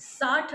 60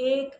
1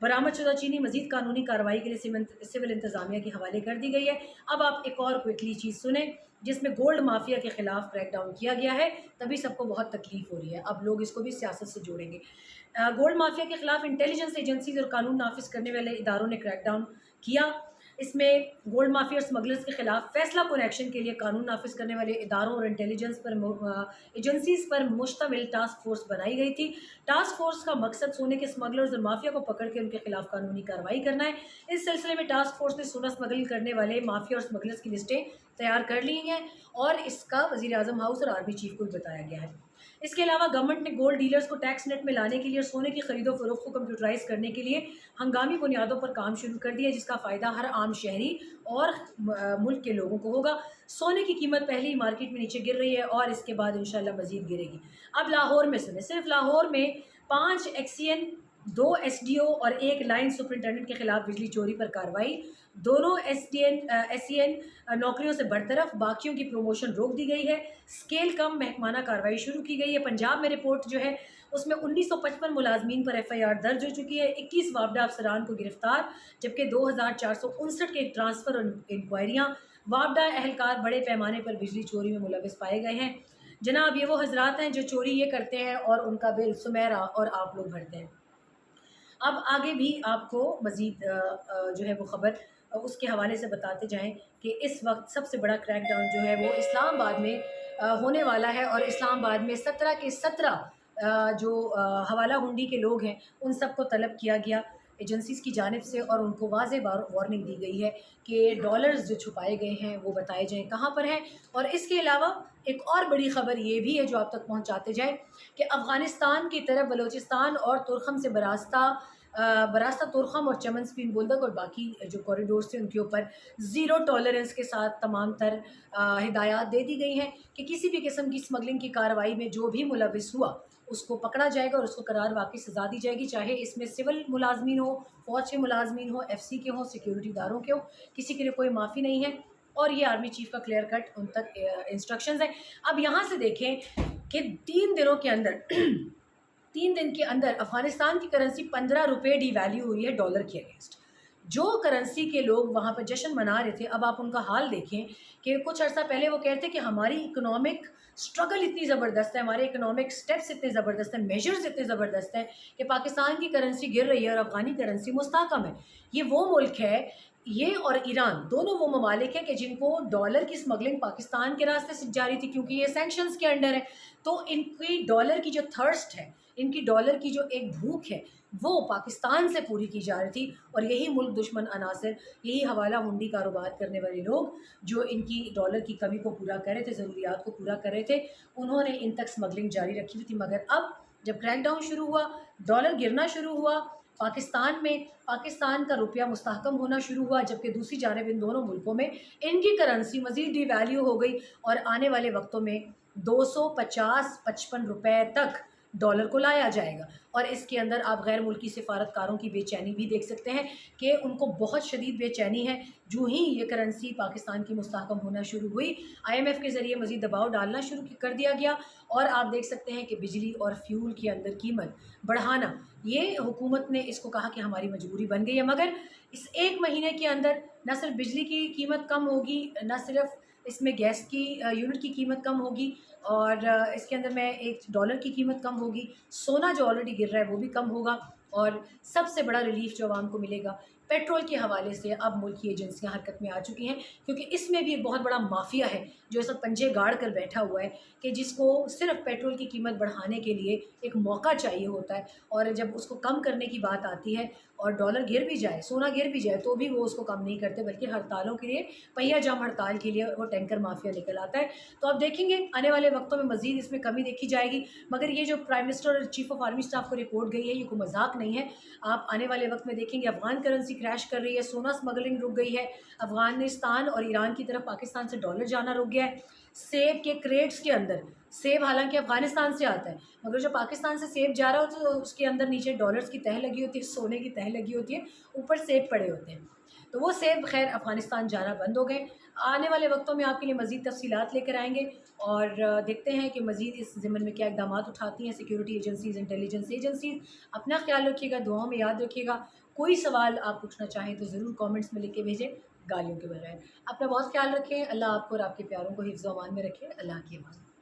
برآمد شدہ چینی مزید قانونی کارروائی کے لیے سول انتظامیہ کے حوالے کر دی گئی ہے۔ اب آپ ایک اور کوئکلی چیز سنیں جس میں گولڈ مافیا کے خلاف کریک ڈاؤن کیا گیا ہے، تبھی سب کو بہت تکلیف ہو رہی ہے، اب لوگ اس کو بھی سیاست سے جوڑیں گے۔ گولڈ مافیا کے خلاف انٹیلیجنس ایجنسیز اور قانون نافذ کرنے والے اداروں نے کریک ڈاؤن کیا۔ اس میں گولڈ مافیا اور اسمگلرز کے خلاف فیصلہ کن ایکشن کے لیے قانون نافذ کرنے والے اداروں اور انٹیلیجنس ایجنسیز پر مشتمل ٹاسک فورس بنائی گئی تھی۔ ٹاسک فورس کا مقصد سونے کے اسمگلرز اور مافیا کو پکڑ کے ان کے خلاف قانونی کارروائی کرنا ہے۔ اس سلسلے میں ٹاسک فورس نے سونا اسمگلنگ کرنے والے مافیا اور اسمگلرز کی لسٹیں تیار کر لی ہیں اور اس کا وزیر اعظم ہاؤس اور آرمی چیف کو بھی بتایا گیا ہے۔ اس کے علاوہ گورنمنٹ نے گولڈ ڈیلرز کو ٹیکس نیٹ میں لانے کے لیے اور سونے کی خرید و فروخت کو کمپیوٹرائز کرنے کے لیے ہنگامی بنیادوں پر کام شروع کر دیا، جس کا فائدہ ہر عام شہری اور ملک کے لوگوں کو ہوگا۔ سونے کی قیمت پہلے ہی مارکیٹ میں نیچے گر رہی ہے اور اس کے بعد انشاءاللہ مزید گرے گی۔ اب لاہور میں سنیں، صرف لاہور میں 5 ایکسین، 2 ایس ڈی او اور 1 لائن سپرنٹینڈنٹ کے خلاف بجلی چوری پر کارروائی۔ دونوں ایس سی این نوکریوں سے برطرف، باقیوں کی پروموشن روک دی گئی ہے۔ اسکیل کم محکمانہ کارروائی شروع کی گئی ہے۔ پنجاب میں رپورٹ جو ہے اس میں 1955 ملازمین پر ایف آئی آر درج ہو چکی ہے، 21 وابڈہ افسران کو گرفتار، جبکہ 2459 کے ٹرانسفر اور انکوائریاں۔ وابڈہ اہلکار بڑے پیمانے پر بجلی چوری میں ملوث پائے گئے ہیں۔ جناب یہ وہ حضرات ہیں جو چوری یہ کرتے ہیں اور ان کا بل سمیرا اور آپ لوگ بھرتے ہیں۔ اب آگے بھی آپ کو مزید جو ہے وہ خبر اس کے حوالے سے بتاتے جائیں کہ اس وقت سب سے بڑا کریک ڈاؤن جو ہے وہ اسلام آباد میں ہونے والا ہے، اور اسلام آباد میں 17 کے 17 جو حوالہ ہنڈی کے لوگ ہیں ان سب کو طلب کیا گیا ایجنسیز کی جانب سے، اور ان کو واضح وارننگ دی گئی ہے کہ ڈالرز جو چھپائے گئے ہیں وہ بتائے جائیں کہاں پر ہیں۔ اور اس کے علاوہ ایک اور بڑی خبر یہ بھی ہے جو آپ تک پہنچاتے جائیں کہ افغانستان کی طرف بلوچستان اور ترخم سے براستہ ترخم اور چمن سپین بولدک اور باقی جو کوریڈورز تھے ان کے اوپر زیرو ٹالرنس کے ساتھ تمام تر ہدایات دے دی گئی ہیں کہ کسی بھی قسم کی اسمگلنگ کی کارروائی میں جو بھی ملوث ہوا اس کو پکڑا جائے گا اور اس کو قرار واقعی سزا دی جائے گی، چاہے اس میں سول ملازمین ہو، فوج کے ملازمین ہو، ایف سی کے ہوں، سیکیورٹی اداروں کے ہوں، کسی کے لیے کوئی معافی نہیں ہے۔ اور یہ آرمی چیف کا کلیئر کٹ ان تک انسٹرکشنز ہیں۔ اب یہاں سے دیکھیں کہ 3 دنوں کے اندر 3 دن کے اندر افغانستان کی کرنسی 15 روپے ڈی ویلیو ہوئی ہے ڈالر کے اگینسٹ۔ جو کرنسی کے لوگ وہاں پر جشن منا رہے تھے، اب آپ ان کا حال دیکھیں کہ کچھ عرصہ پہلے وہ کہتے کہ ہماری اکنامک سٹرگل اتنی زبردست ہے، ہمارے اکنامک سٹیپس اتنے زبردست ہیں، میجرز اتنے زبردست ہیں کہ پاکستان کی کرنسی گر رہی ہے اور افغانی کرنسی مستحکم ہے۔ یہ وہ ملک ہے، یہ اور ایران دونوں وہ ممالک ہیں کہ جن کو ڈالر کی اسمگلنگ پاکستان کے راستے سے جاری تھی کیونکہ یہ سینکشنز کے انڈر ہے، تو ان کی ڈالر کی جو تھرسٹ ہے، ان کی ڈالر کی جو ایک بھوک ہے وہ پاکستان سے پوری کی جا رہی تھی، اور یہی ملک دشمن عناصر، یہی حوالہ ہنڈی کاروبار کرنے والے لوگ جو ان کی ڈالر کی کمی کو پورا کر رہے تھے، ضروریات کو پورا کر رہے تھے، انہوں نے ان تک اسمگلنگ جاری رکھی ہوئی تھی۔ مگر اب جب کریک ڈاؤن شروع ہوا، ڈالر گرنا شروع ہوا پاکستان میں، پاکستان کا روپیہ مستحکم ہونا شروع ہوا، جبکہ دوسری جانب ان دونوں ملکوں میں ان کی کرنسی مزید ڈی ویلیو ہو گئی اور آنے والے وقتوں میں 250-55 روپے تک ڈالر کو لایا جائے گا۔ اور اس کے اندر آپ غیر ملکی سفارتکاروں کی بے چینی بھی دیکھ سکتے ہیں کہ ان کو بہت شدید بے چینی ہے۔ جو ہی یہ کرنسی پاکستان کی مستحکم ہونا شروع ہوئی، آئی ایم ایف کے ذریعے مزید دباؤ ڈالنا شروع کر دیا گیا، اور آپ دیکھ سکتے ہیں کہ بجلی اور فیول کے اندر قیمت بڑھانا، یہ حکومت نے اس کو کہا کہ ہماری مجبوری بن گئی ہے۔ مگر اس 1 مہینے کے اندر نہ صرف بجلی کی قیمت کم ہوگی، نہ صرف اس میں گیس کی یونٹ کی قیمت کم ہوگی، اور اس کے اندر میں $1 کی قیمت کم ہوگی، سونا جو آلریڈی گر رہا ہے وہ بھی کم ہوگا، اور سب سے بڑا ریلیف جو عوام کو ملے گا پیٹرول کے حوالے سے اب ملکی ایجنسیاں حرکت میں آ چکی ہیں، کیونکہ اس میں بھی ایک بہت بڑا مافیا ہے جو اس وقت پنجے گاڑ کر بیٹھا ہوا ہے کہ جس کو صرف پیٹرول کی قیمت بڑھانے کے لیے ایک موقع چاہیے ہوتا ہے، اور جب اس کو کم کرنے کی بات آتی ہے اور ڈالر گر بھی جائے، سونا گر بھی جائے، تو بھی وہ اس کو کم نہیں کرتے، بلکہ ہڑتالوں کے لیے، پہیہ جام ہڑتال کے لیے وہ ٹینکر مافیا نکل آتا ہے۔ تو آپ دیکھیں گے آنے والے وقتوں میں مزید اس میں کمی دیکھی جائے گی، مگر یہ جو پرائم منسٹر اور چیف آف آرمی اسٹاف کو رپورٹ گئی ہے یہ کوئی مذاق نہیں ہے۔ آپ آنے والے وقت میں دیکھیں گے افغان کرنسی کریش کر رہی ہے، سونا اسمگلنگ رک گئی ہے، افغانستان اور ایران کی طرف پاکستان سے ڈالر جانا رک گیا ہے، سیب کے کریٹس کے اندر، سیب حالانکہ افغانستان سے آتا ہے مگر جو پاکستان سے سیب جا رہا ہوتا ہے اس کے اندر نیچے ڈالرز کی تہ لگی ہوتی ہے، سونے کی تہ لگی ہوتی ہے، اوپر سیب پڑے ہوتے ہیں۔ تو وہ سیب خیر افغانستان جانا بند ہو گئے۔ آنے والے وقتوں میں آپ کے لیے مزید تفصیلات لے کر آئیں گے، اور دیکھتے ہیں کہ مزید اس ضمن میں کیا اقدامات اٹھاتی ہیں سیکورٹی ایجنسیز، انٹیلیجنس ایجنسیز۔ اپنا خیال رکھیے گا، دعاؤں میں یاد رکھیے گا۔ کوئی سوال آپ پوچھنا چاہیں تو ضرور کامنٹس میں لکھ کے بھیجیں، گالیوں کے بغیر۔ اپنا بہت خیال رکھیں، اللہ آپ کو اور آپ کے پیاروں کو حفظ و امان میں رکھے۔ اللہ کی امان۔